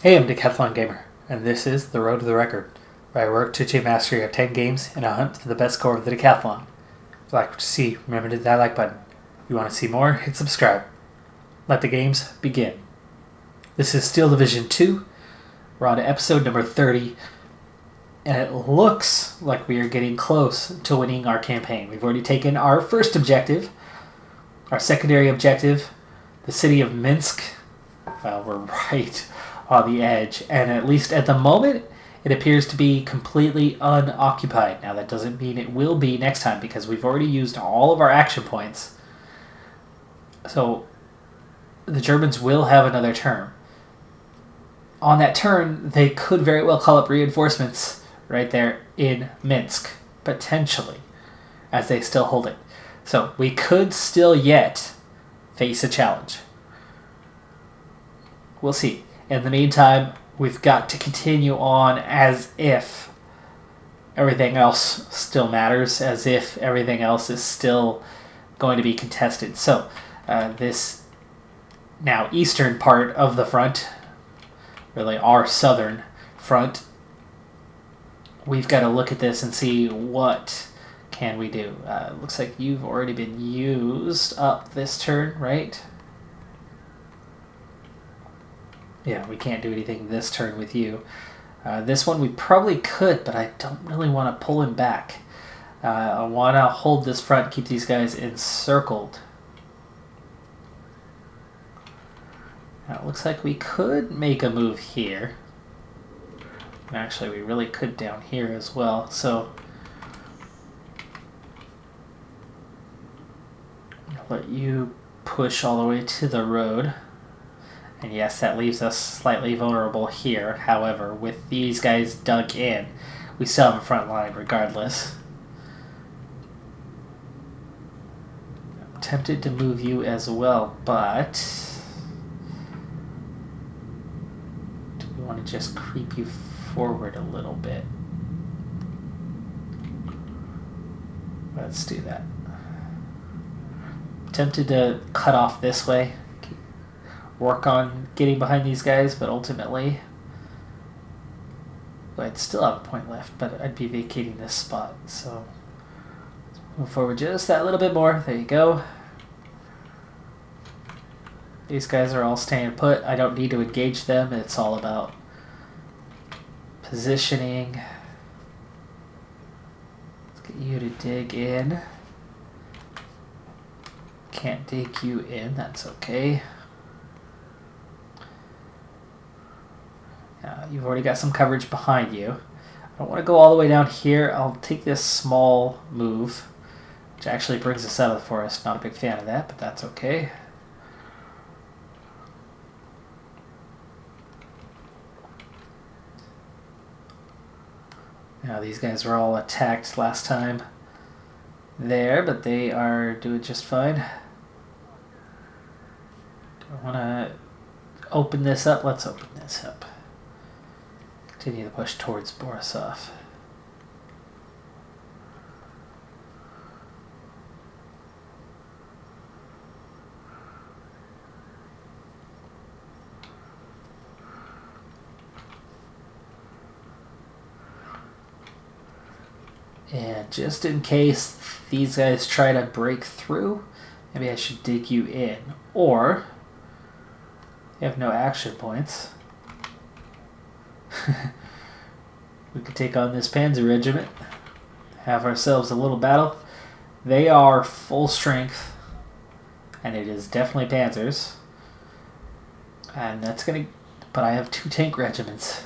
Hey, I'm Decathlon Gamer, and this is The Road to the Record, where I work to achieve mastery of 10 games in a hunt for the best score of the Decathlon. If you like what you see, remember to hit that like button. If you want to see more, hit subscribe. Let the games begin. This is Steel Division 2. We're on to episode number 30, and it looks like we are getting close to winning our campaign. We've already taken our first objective, our secondary objective, the city of Minsk. Well, we're right on the edge, and at least at the moment it appears to be completely unoccupied. Now that doesn't mean it will be next time, because we've already used all of our action points, so the Germans will have another turn. On that turn, they could very well call up reinforcements right there in Minsk, potentially, as they still hold it. So we could still yet face a challenge. We'll see. In the meantime, we've got to continue on as if everything else still matters, as if everything else is still going to be contested. So, this now eastern part of the front, really our southern front, we've got to look at this and see what can we do. Looks like you've already been used up this turn, right? Yeah, we can't do anything this turn with you. This one we probably could, but I don't really want to pull him back. I want to hold this front, keep these guys encircled. Now it looks like we could make a move here. And actually, we really could down here as well. So I'll let you push all the way to the road. And yes, that leaves us slightly vulnerable here. However, with these guys dug in, we still have a front line regardless. I'm tempted to move you as well, but do we want to just creep you forward a little bit? Let's do that. I'm tempted to cut off this way, work on getting behind these guys, but ultimately I'd still have a point left, but I'd be vacating this spot. So let's move forward just that little bit more. There you go. These guys are all staying put. I don't need to engage them. It's all about positioning. Let's get you to dig in. Can't dig you in, that's okay. You've already got some coverage behind you. I don't want to go all the way down here. I'll take this small move, which actually brings us out of the forest. Not a big fan of that, but that's okay. Now these guys were all attacked last time there, but they are doing just fine. Do I want to open this up? Let's open this up. Continue to push towards Borisov. And just in case these guys try to break through, maybe I should dig you in. Or, you have no action points. We could take on this Panzer regiment, have ourselves a little battle. They are full strength, and it is definitely Panzers. And that's gonna, but I have 2 tank regiments.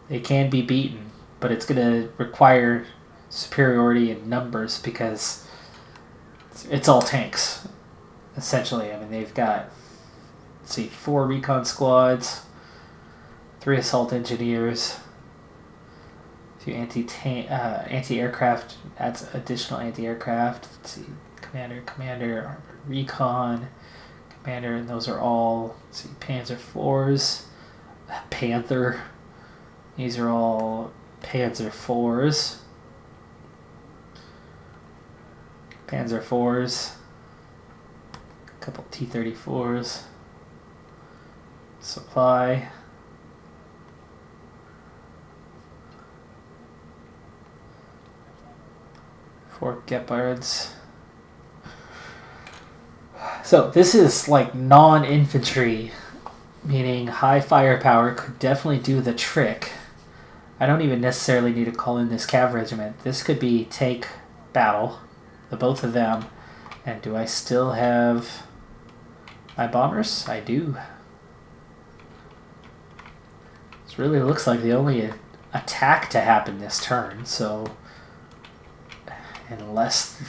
They can be beaten, but it's gonna require superiority in numbers because it's all tanks, essentially. I mean, they've got, let's see, 4 recon squads, 3 assault engineers, 2 anti-aircraft, adds additional anti-aircraft. Let's see, commander, armored recon, commander, and those are all, let's see, Panzer IVs, Panther. These are all Panzer IVs. Panzer IVs. couple T-34s. Supply. Four Gepards. So this is like non-infantry, meaning high firepower could definitely do the trick. I don't even necessarily need to call in this cav regiment. This could be tank battle, the both of them. And do I still have my bombers? I do. This really looks like the only attack to happen this turn, so unless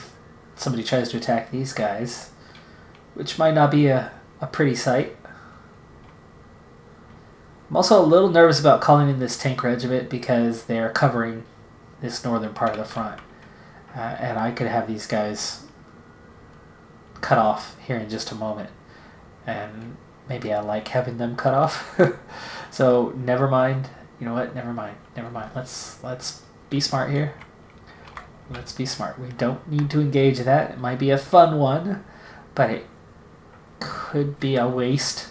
somebody tries to attack these guys, which might not be a pretty sight. I'm also a little nervous about calling in this tank regiment because they're covering this northern part of the front. And I could have these guys cut off here in just a moment. And maybe I like having them cut off. So never mind. You know what? Never mind. Let's be smart here. Let's be smart. We don't need to engage that. It might be a fun one, but it could be a waste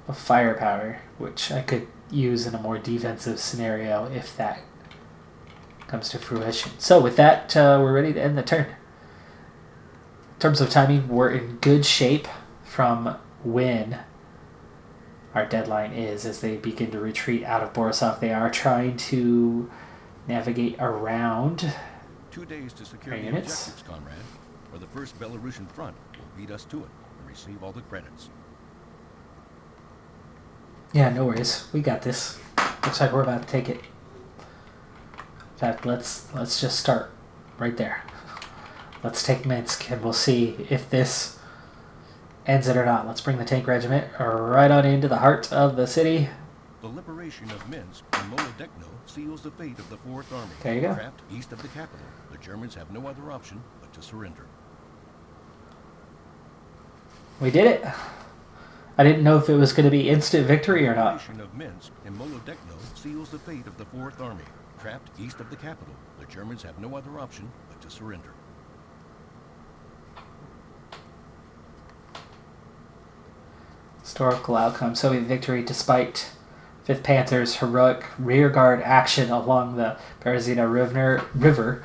of firepower, which I could use in a more defensive scenario if that comes to fruition. So with that, we're ready to end the turn. In terms of timing, we're in good shape from when our deadline is as they begin to retreat out of Borisov. They are trying to navigate around 2 days to secure the objectives, comrade, or the first Belarusian front will beat us to it and receive all the credits. Yeah, no worries. We got this. Looks like we're about to take it. In fact, let's just start right there. Let's take Minsk, and we'll see if this ends it or not. Let's bring the tank regiment right on into the heart of the city. The liberation of Minsk and Molodechno seals the fate of the Fourth Army. There you go. Trapped east of the capital, the Germans have no other option but to surrender. We did it. I didn't know if it was going to be instant victory or not. The liberation of Minsk and Molodechno seals the fate of the Fourth Army. Trapped east of the capital, the Germans have no other option but to surrender. Historical outcome. Soviet victory despite 5th Panzer's heroic rearguard action along the Berezina River.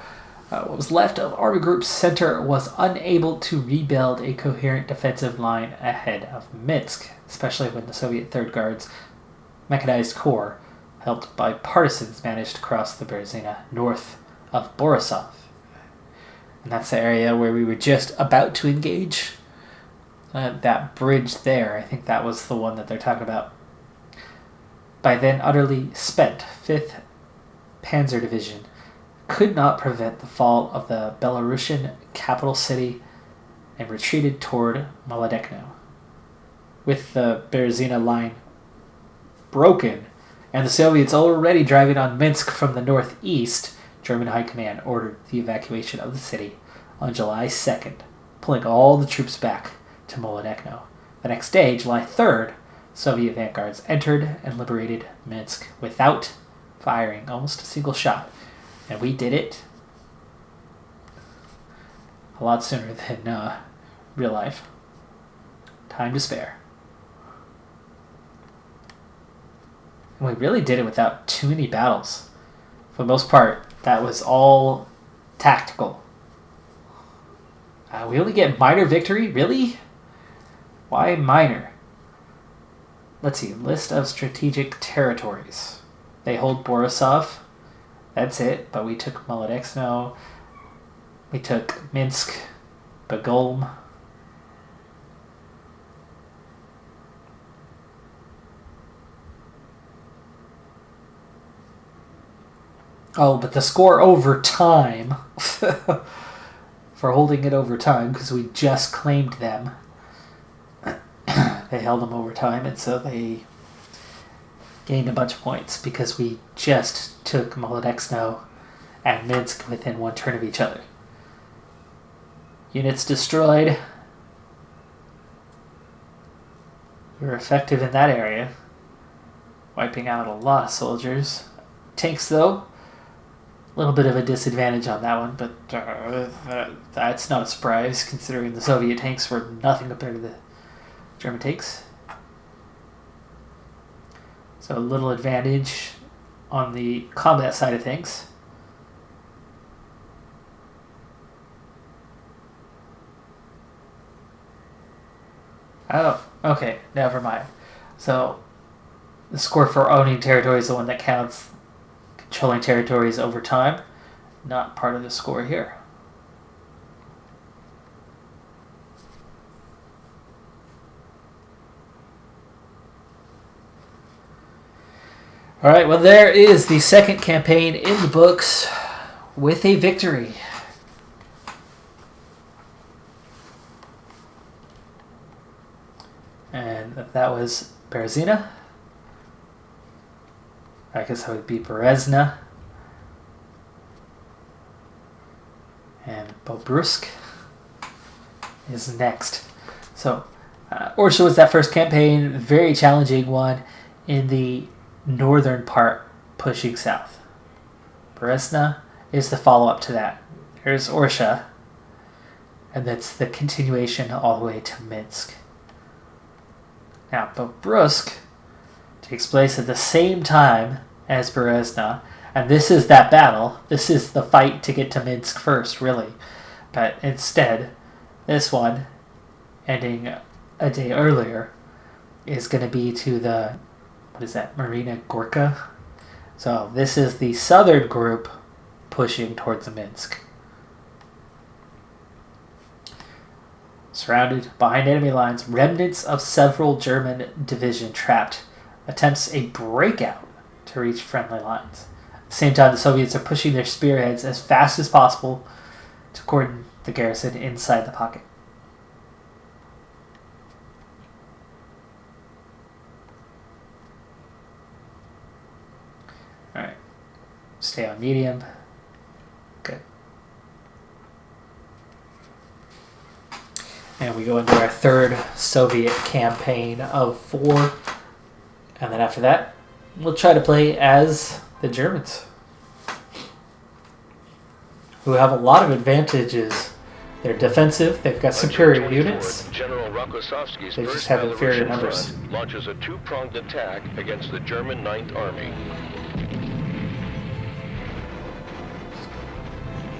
What was left of Army Group Center was unable to rebuild a coherent defensive line ahead of Minsk, especially when the Soviet Third Guard's mechanized corps, helped by partisans, managed to cross the Berezina north of Borisov. And that's the area where we were just about to engage. That bridge there, I think that was the one that they're talking about. By then utterly spent, 5th Panzer Division could not prevent the fall of the Belarusian capital city and retreated toward Molodechno. With the Berezina line broken and the Soviets already driving on Minsk from the northeast, German High Command ordered the evacuation of the city on July 2nd, pulling all the troops back to Molodechno. The next day, July 3rd, Soviet vanguards entered and liberated Minsk without firing almost a single shot. And we did it a lot sooner than real life. Time to spare. And we really did it without too many battles. For the most part, that was all tactical. We only get minor victory? Really? Why minor? Let's see. List of strategic territories. They hold Borisov. That's it. But we took Molodechno. We took Minsk. Bagulm. Oh, but the score over time, for holding it over time, because we just claimed them. They held them over time, and so they gained a bunch of points because we just took Molodechno and Minsk within one turn of each other. Units destroyed. We were effective in that area, wiping out a lot of soldiers. Tanks, though, A little bit of a disadvantage on that one, but that's not a surprise considering the Soviet tanks were nothing compared to the German tanks. So a little advantage on the combat side of things. Oh, okay, never mind. So the score for owning territory is the one that counts. Controlling territories over time, not part of the score here. All right, well, there is the second campaign in the books with a victory. And that was Berezina. I guess that would be Berezna. And Bobrusk is next. So, Orsha was that first campaign, very challenging one in the northern part, pushing south. Berezna is the follow-up to that. There's Orsha, and that's the continuation all the way to Minsk. Now, Bobrusk takes place at the same time as Berezna, and this is that battle. This is the fight to get to Minsk first, really. But instead, this one, ending a day earlier, is going to be to the, Marina Gorka? So this is the southern group pushing towards Minsk. Surrounded behind enemy lines, remnants of several German division trapped. Attempts a breakout to reach friendly lines. At the same time, the Soviets are pushing their spearheads as fast as possible to cordon the garrison inside the pocket. Alright. Stay on medium. Good. And we go into our third Soviet campaign of 4. And then after that, we'll try to play as the Germans, who have a lot of advantages. They're defensive, they've got superior units, General Rokossovsky's they just first have inferior Belarusian numbers. front launches a two-pronged attack against the German Ninth Army.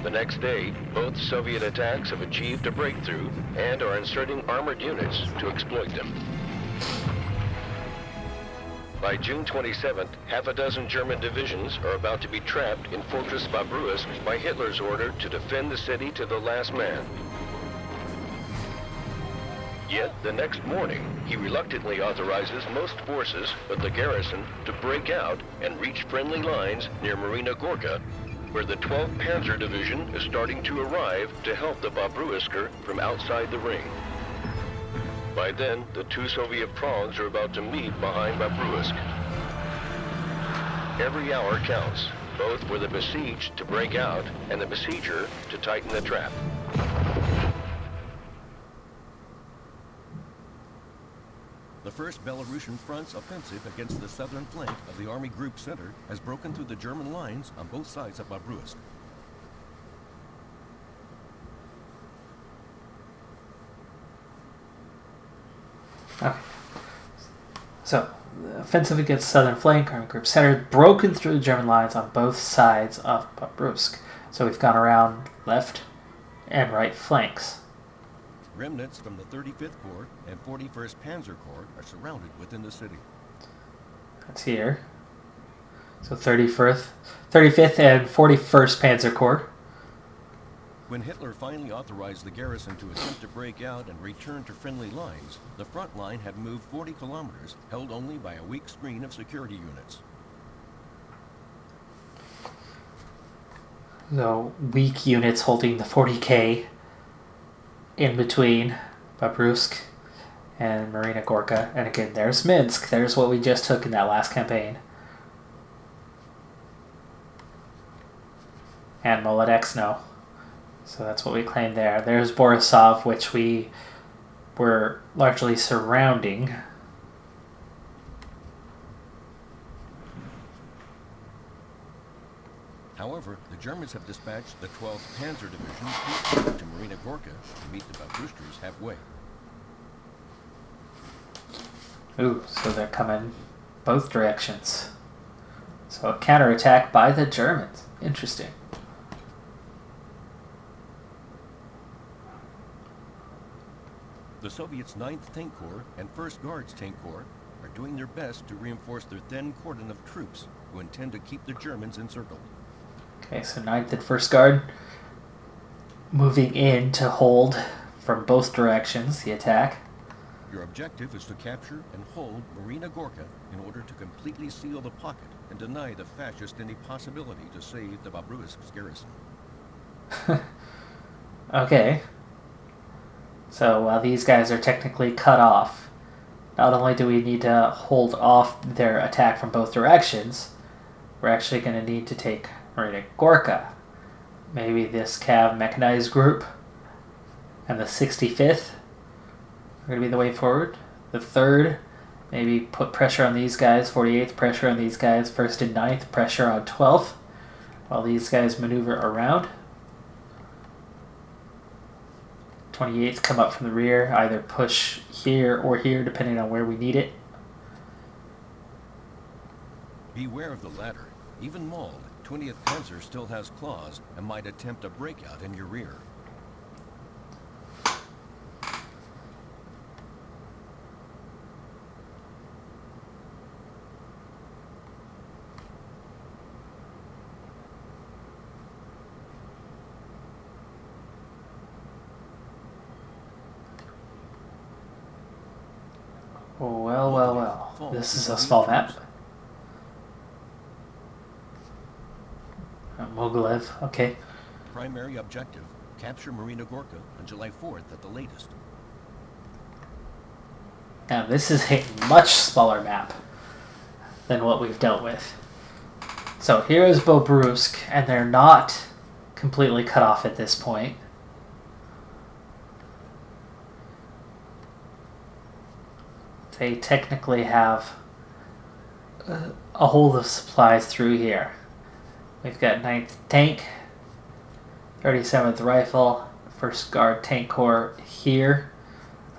The next day, both Soviet attacks have achieved a breakthrough and are inserting armored units to exploit them. By June 27th, half a dozen German divisions are about to be trapped in Fortress Bobruisk by Hitler's order to defend the city to the last man. Yet, the next morning, he reluctantly authorizes most forces but the garrison to break out and reach friendly lines near Marina Gorka, where the 12th Panzer Division is starting to arrive to help the Bobruisker from outside the ring. By then, the two Soviet prongs are about to meet behind Bobruisk. Every hour counts, both for the besieged to break out and the besieger to tighten the trap. The first Belarusian front's offensive against the southern flank of the Army Group Center has broken through the German lines on both sides of Bobruisk. Okay. So, the offensive against southern flank, Army Group Center, broken through the German lines on both sides of Bobruisk. So we've gone around left and right flanks. Remnants from the 35th Corps and 41st Panzer Corps are surrounded within the city. That's here. So 35th and 41st Panzer Corps. When Hitler finally authorized the garrison to attempt to break out and return to friendly lines, the front line had moved 40 kilometers, held only by a weak screen of security units. So weak units holding the 40K in between Bobruisk and Marina Gorka. And again, there's Minsk. There's what we just took in that last campaign. And Molodechno. So that's what we claimed there. There's Borisov, which we were largely surrounding. However, the The Germans have dispatched the 12th Panzer Division eastward to Marina Gorka to meet the Babushkis halfway. Ooh, so they're coming both directions. So a counterattack by the Germans. Interesting. The Soviets' 9th Tank Corps and 1st Guards Tank Corps are doing their best to reinforce their thin cordon of troops who intend to keep the Germans encircled. Okay, so 9th and 1st Guard moving in to hold from both directions the attack. Your objective is to capture and hold Marina Gorka in order to completely seal the pocket and deny the fascists any possibility to save the Babruysk's garrison. Okay. So while these guys are technically cut off, not only do we need to hold off their attack from both directions, we're actually going to need to take Marina Gorka. Maybe this Cav mechanized group and the 65th are going to be the way forward. The 3rd, maybe put pressure on these guys. 48th, pressure on these guys. 1st and 9th, pressure on 12th. While these guys maneuver around. 28th, come up from the rear. Either push here or here, depending on where we need it. Beware of the latter. Even mauled, 20th Panzer still has claws and might attempt a breakout in your rear. Well, well, well. This is a small map. Mogilev, okay. Primary objective, capture Marina Gorka on July 4th at the latest. Now this is a much smaller map than what we've dealt with. So here is Bobrusk, and they're not completely cut off at this point. They technically have a hold of supplies through here. We've got 9th Tank, 37th Rifle, 1st Guard Tank Corps here,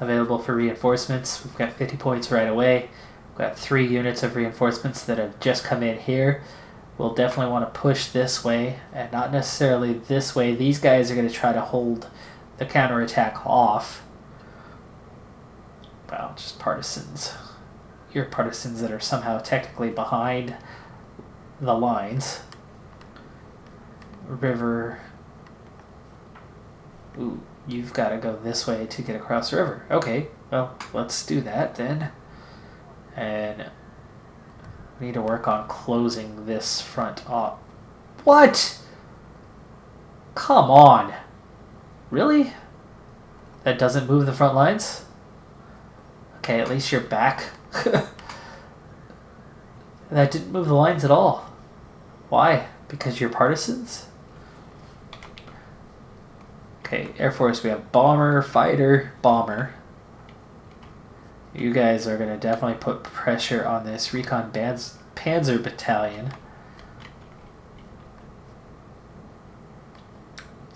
available for reinforcements. We've got 50 points right away. We've got 3 units of reinforcements that have just come in here. We'll definitely want to push this way, and not necessarily this way. These guys are going to try to hold the counterattack off. Well, just partisans. You're partisans that are somehow technically behind the lines. River. Ooh, you've got to go this way to get across the river. Okay, well, let's do that then. And we need to work on closing this front off. What? Come on. Really? That doesn't move the front lines? Okay, at least you're back. That didn't move the lines at all. Why? Because you're partisans? Okay, Air Force, we have bomber, fighter, bomber. You guys are going to definitely put pressure on this recon panzer battalion.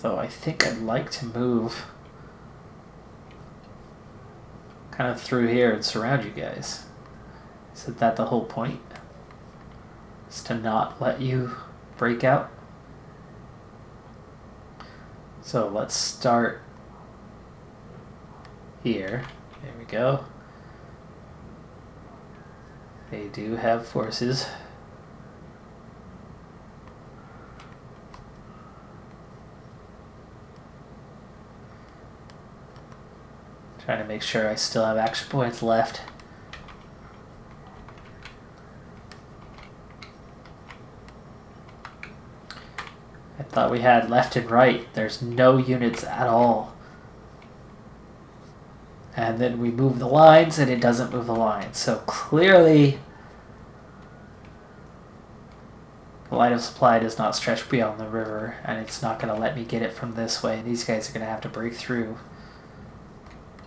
Though I think I'd like to move kind of through here and surround you guys. Isn't that the whole point? Is to not let you break out? So let's start here. There we go. They do have forces. Trying to make sure I still have action points left. I thought we had left and right. There's no units at all. And then we move the lines and it doesn't move the lines. So clearly the line of supply does not stretch beyond the river, and it's not going to let me get it from this way. These guys are going to have to break through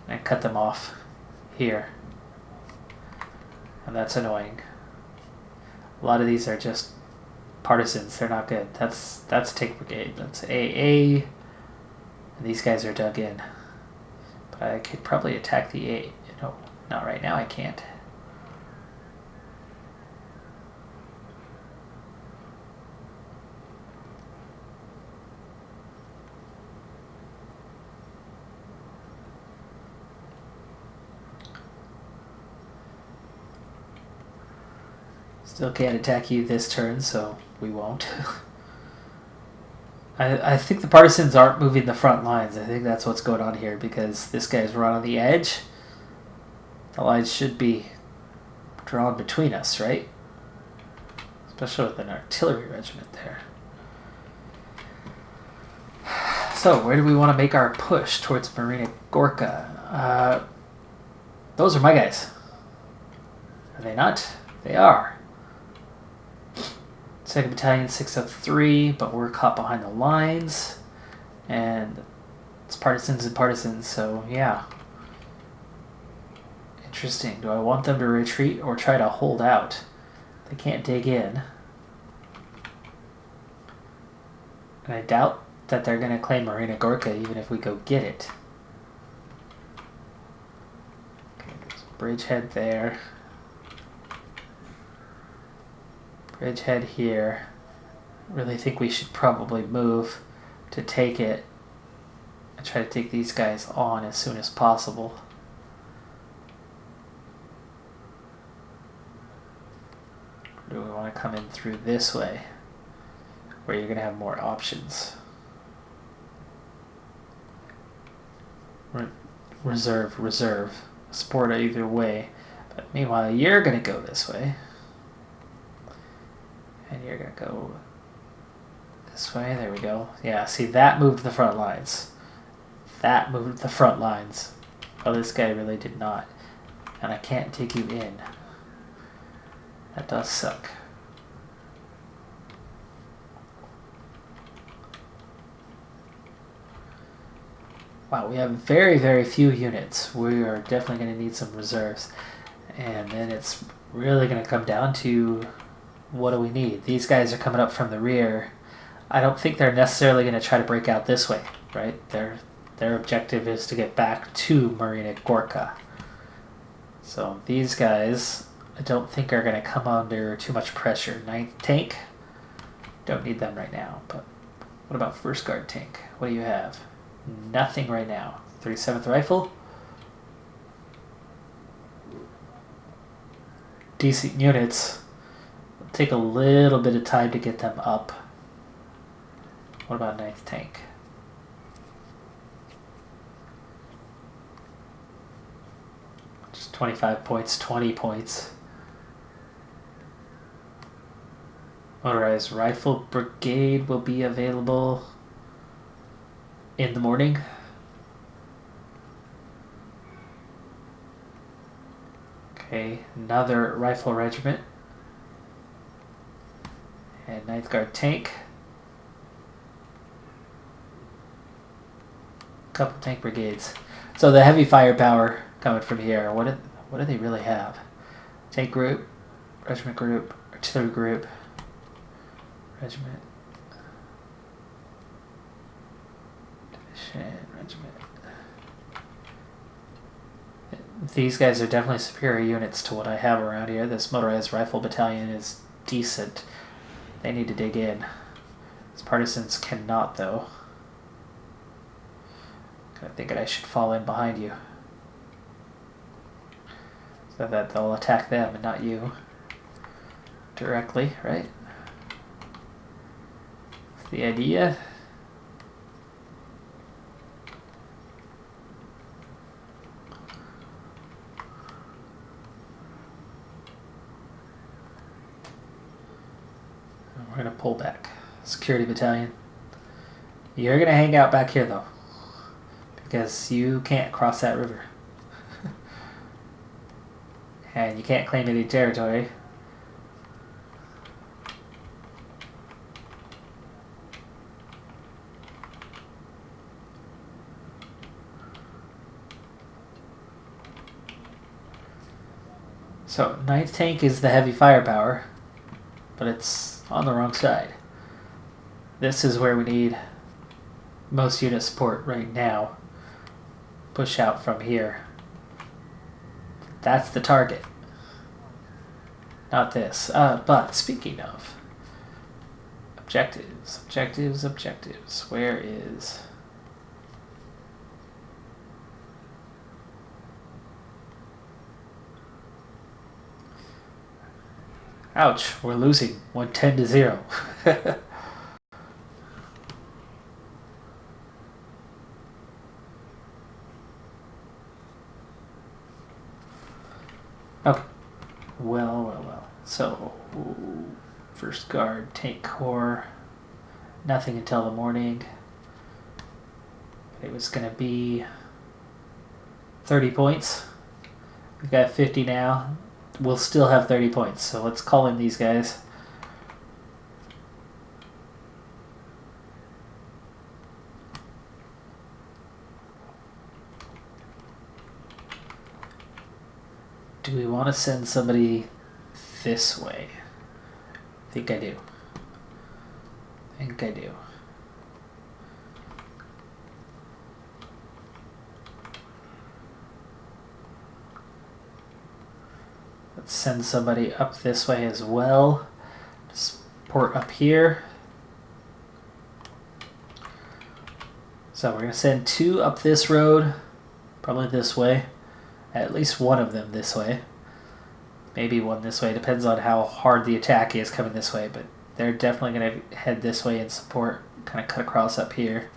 and cut them off here. And that's annoying. A lot of these are just partisans. They're not good. That's tank brigade. That's AA. And these guys are dug in. But I could probably attack the A. No, not right now. I can't. Still can't attack you this turn, so we won't. I think the partisans aren't moving the front lines. I think that's what's going on here, because this guy's right on the edge. The lines should be drawn between us, right? Especially with an artillery regiment there. So, where do we want to make our push towards Marina Gorka? Those are my guys. Are they not? They are. 2nd Battalion 603, but we're caught behind the lines. And it's partisans and partisans, so yeah. Interesting. Do I want them to retreat or try to hold out? They can't dig in. And I doubt that they're going to claim Marina Gorka even if we go get it. Okay, there's a bridgehead there. Bridgehead here. Really think we should probably move to take it and try to take these guys on as soon as possible. Or do we want to come in through this way, where you're going to have more options? Reserve. Support either way. But meanwhile, you're going to go this way. And you're going to go this way. There we go. Yeah, see, that moved the front lines. That moved the front lines. Oh, this guy really did not. And I can't take you in. That does suck. Wow, we have very, very few units. We are definitely going to need some reserves. And then it's really going to come down to, what do we need? These guys are coming up from the rear. I don't think they're necessarily going to try to break out this way, right? Their objective is to get back to Marina Gorka. So these guys, I don't think are going to come under too much pressure. 9th Tank, don't need them right now. But what about 1st Guard Tank? What do you have? Nothing right now. 37th Rifle. Decent units. It'll take a little bit of time to get them up. What about 9th Tank? Just 25 points, 20 points. Motorized Rifle Brigade will be available in the morning. Okay, another Rifle Regiment. And 9th Guard Tank. Couple tank brigades. So the heavy firepower coming from here, what do they really have? Tank group, regiment group, artillery group, regiment, division, regiment. These guys are definitely superior units to what I have around here. This motorized rifle battalion is decent. They need to dig in. These partisans cannot, though. I'm thinking I should fall in behind you, so that they'll attack them and not you directly, right? That's the idea. And we're going to pull back. Security battalion. You're going to hang out back here, though, because you can't cross that river. And you can't claim any territory. So, 9th Tank is the heavy firepower. but it's on the wrong side. This is where we need most unit support right now. Push out from here. That's the target. Not this. But speaking of objectives. Where is... Ouch, we're losing 110-0. Okay. Well. So, first guard, tank corps, nothing until the morning. It was going to be 30 points. We've got 50 now. We'll still have 30 points, so let's call in these guys. Do we want to send somebody this way? I think I do. Let's send somebody up this way as well. Support up here. So we're going to send 2 up this road, probably this way. At least one of them this way. Maybe one this way. Depends on how hard the attack is coming this way. But they're definitely going to head this way and support. Kind of cut across up here.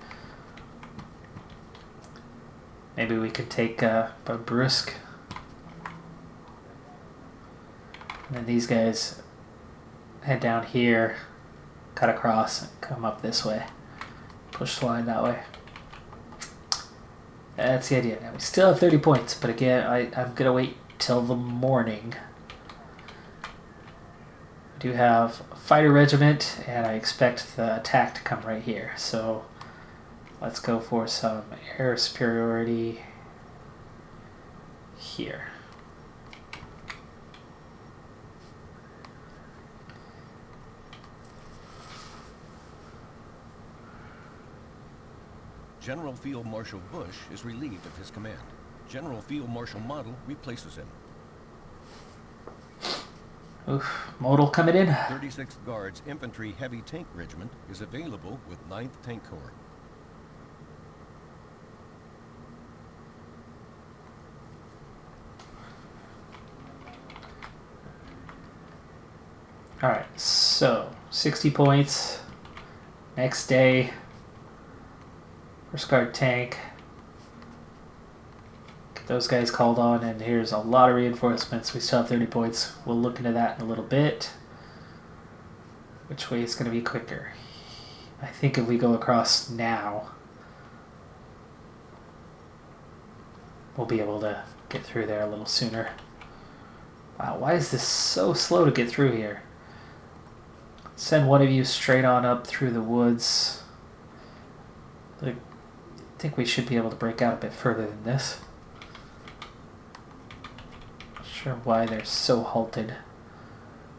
Maybe we could take Brusque. And then these guys head down here. Cut across and come up this way. Push the line that way. That's the idea. Now we still have 30 points, but again, I'm going to wait till the morning. I do have a fighter regiment, and I expect the attack to come right here. So let's go for some air superiority here. General Field Marshal Bush is relieved of his command. General Field Marshal Model replaces him. Oof, Model coming in. 36th Guards Infantry Heavy Tank Regiment is available with 9th Tank Corps. Alright, so 60 points. Next day. First guard tank. Get those guys called on, and here's a lot of reinforcements. We still have 30 points. We'll look into that in a little bit. Which way is going to be quicker? I think if we go across now, we'll be able to get through there a little sooner. Wow, why is this so slow to get through here? Send one of you straight on up through the woods. I think we should be able to break out a bit further than this. Not sure why they're so halted.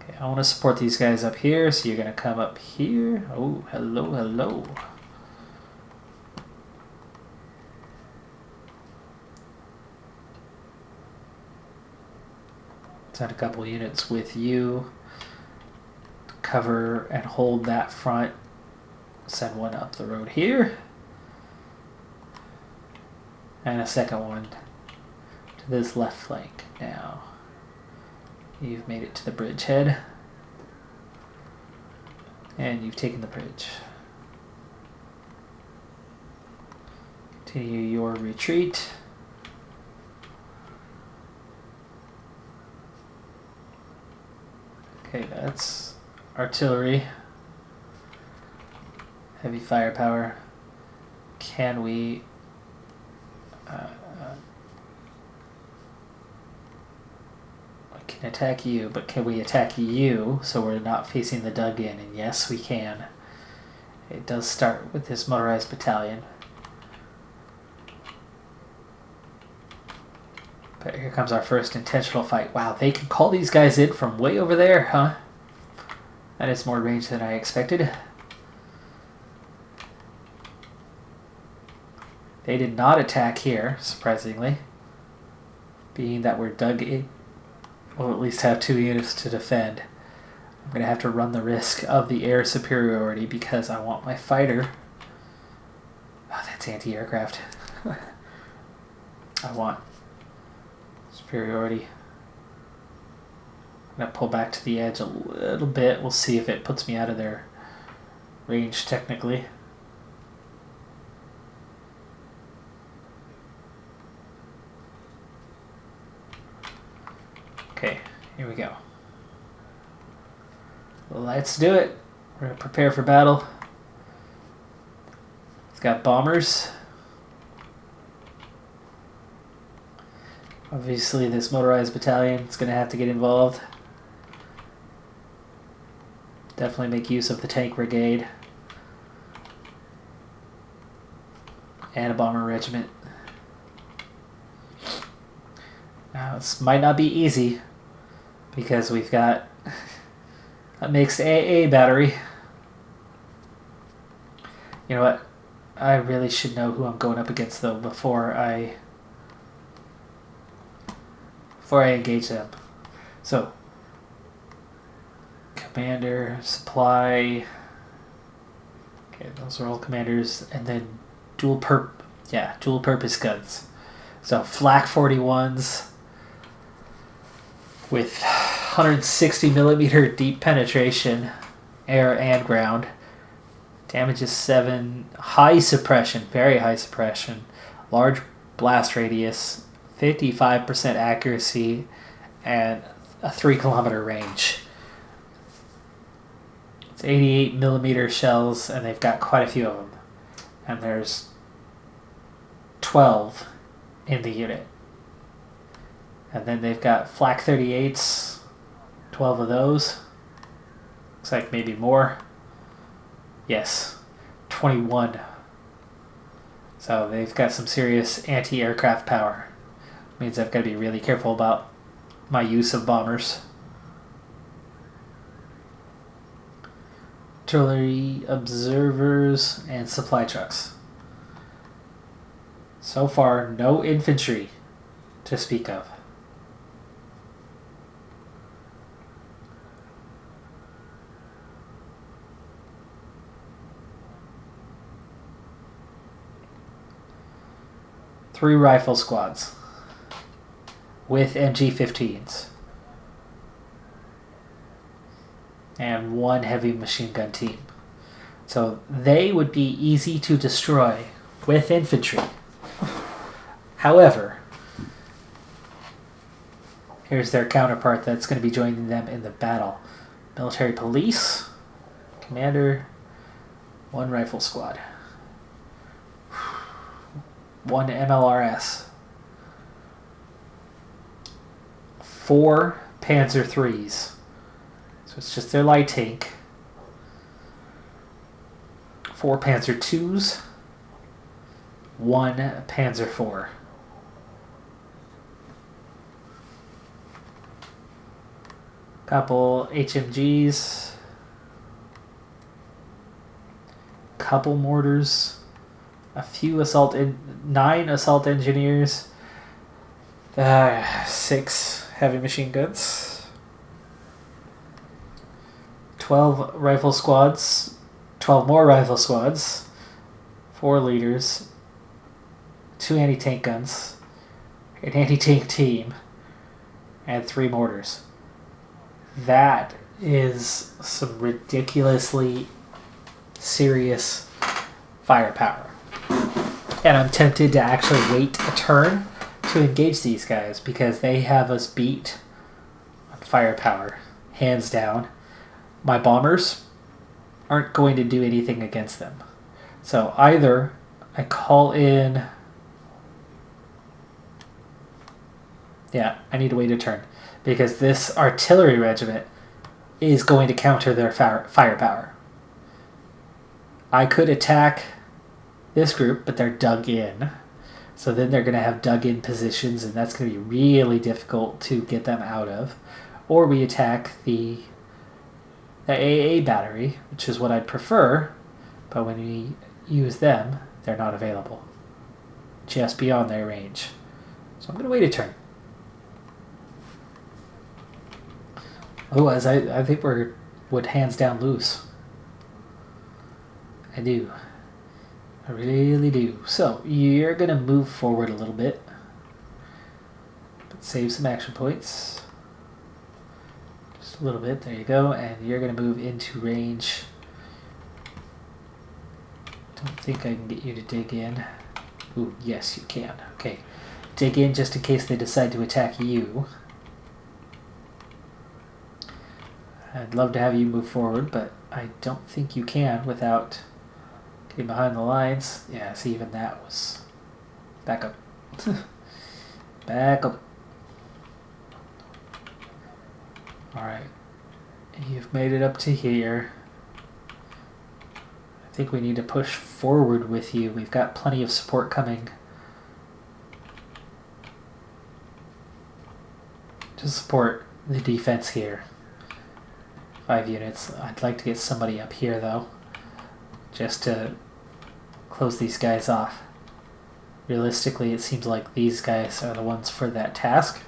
Okay, I want to support these guys up here, so you're going to come up here. Oh, hello. Send a couple units with you. Cover and hold that front. Send one up the road here. And a second one to this left flank. Now, you've made it to the bridgehead. And you've taken the bridge. Continue your retreat. Okay, that's artillery. Heavy firepower. Can we... I can attack you, but can we attack you so we're not facing the dug-in? And yes, we can. It does start with this motorized battalion. But here comes our first intentional fight. Wow, they can call these guys in from way over there, huh? That is more range than I expected. They did not attack here, surprisingly. Being that we're dug in, we'll at least have 2 units to defend. I'm going to have to run the risk of the air superiority because I want my fighter. Oh, that's anti-aircraft. I want superiority. I'm going to pull back to the edge a little bit. We'll see if it puts me out of their range technically. Okay, here we go. Let's do it. We're going to prepare for battle. It's got bombers. Obviously, this motorized battalion is going to have to get involved. Definitely make use of the tank brigade. And a bomber regiment. Now, this might not be easy because we've got a mixed AA battery. You know what? I really should know who I'm going up against though before I engage them. So, commander, supply. Okay, those are all commanders, and then dual purpose guns. So flak 41s with 160 millimeter deep penetration, air and ground. Damage is 7. High suppression, very high suppression. Large blast radius, 55% accuracy, and a 3-kilometer range. It's 88 millimeter shells, and they've got quite a few of them. And there's 12 in the unit. And then they've got flak 38s, 12 of those. Looks like maybe more. Yes, 21. So they've got some serious anti-aircraft power. Means I've got to be really careful about my use of bombers. Artillery, observers, and supply trucks. So far, no infantry to speak of. Three rifle squads with MG-15s and 1 heavy machine gun team. So they would be easy to destroy with infantry. However, here's their counterpart that's going to be joining them in the battle. Military police, commander, 1 rifle squad. 1 MLRS, 4 Panzer IIIs, so it's just their light tank, 4 Panzer IIs, 1 Panzer IV. Couple HMGs, couple mortars, a few 9 assault engineers, 6 heavy machine guns, 12 rifle squads, 12 more rifle squads, 4 leaders, 2 anti-tank guns, an anti-tank team, and 3 mortars. That is some ridiculously serious firepower. And I'm tempted to actually wait a turn to engage these guys because they have us beat on firepower, hands down. My bombers aren't going to do anything against them. So either I call in... Yeah, I need to wait a turn because this artillery regiment is going to counter their firepower. I could attack this group, but they're dug in. So then they're going to have dug in positions, and that's going to be really difficult to get them out of. Or we attack the the AA battery, which is what I'd prefer, but when we use them, they're not available. Just beyond their range. So I'm going to wait a turn. Otherwise, I think would hands down lose. I do. I really do. So, you're going to move forward a little bit. But save some action points. Just a little bit. There you go. And you're going to move into range. Don't think I can get you to dig in. Ooh, yes, you can. Okay. Dig in just in case they decide to attack you. I'd love to have you move forward, but I don't think you can without getting behind the lines. Yeah, see, even that was... Back up. Back up. Alright. You've made it up to here. I think we need to push forward with you. We've got plenty of support coming. To support the defense here. 5 units. I'd like to get somebody up here, though. Just to close these guys off. Realistically, it seems like these guys are the ones for that task.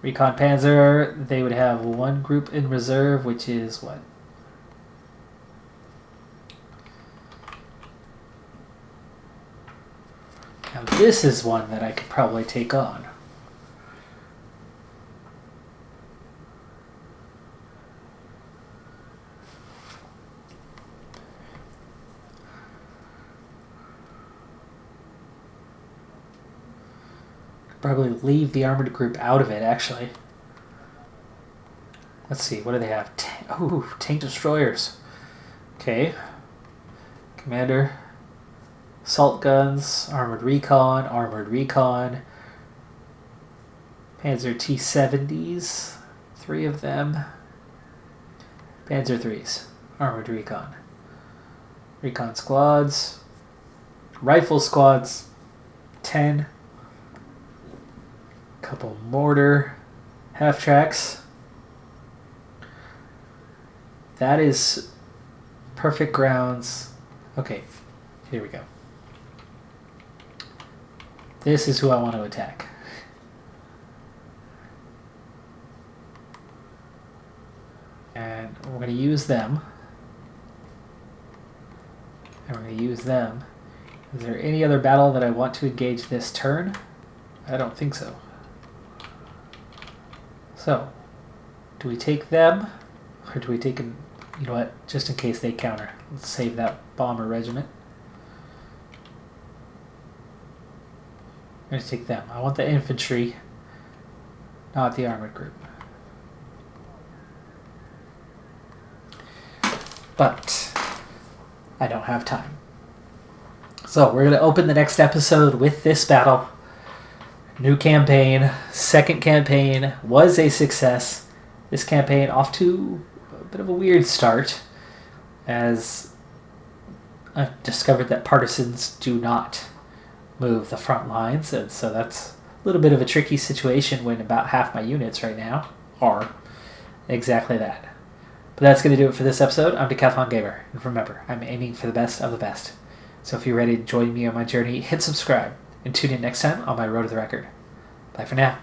Recon Panzer, they would have one group in reserve, which is what? Now this is one that I could probably take on. Probably leave the armored group out of it, actually. Let's see, what do they have? Tank destroyers. Okay. Commander. Assault guns, armored recon. Panzer T-70s, 3 of them. Panzer 3s, armored recon. Recon squads. Rifle squads, 10. Couple mortar half-tracks. That is perfect grounds. Okay, here we go. This is who I want to attack. And we're going to use them. And we're going to use them. Is there any other battle that I want to engage this turn? I don't think so. So, do we take them, or do we take them, you know what, just in case they counter. Let's save that bomber regiment. I'm going to take them. I want the infantry, not the armored group. But, I don't have time. So, we're going to open the next episode with this battle. New campaign, second campaign was a success. This campaign off to a bit of a weird start, as I've discovered that partisans do not move the front lines, and so that's a little bit of a tricky situation when about half my units right now are exactly that. But that's going to do it for this episode. I'm Decathlon Gamer, and remember, I'm aiming for the best of the best. So if you're ready to join me on my journey, hit subscribe. And tune in next time on my Road to the Record. Bye for now.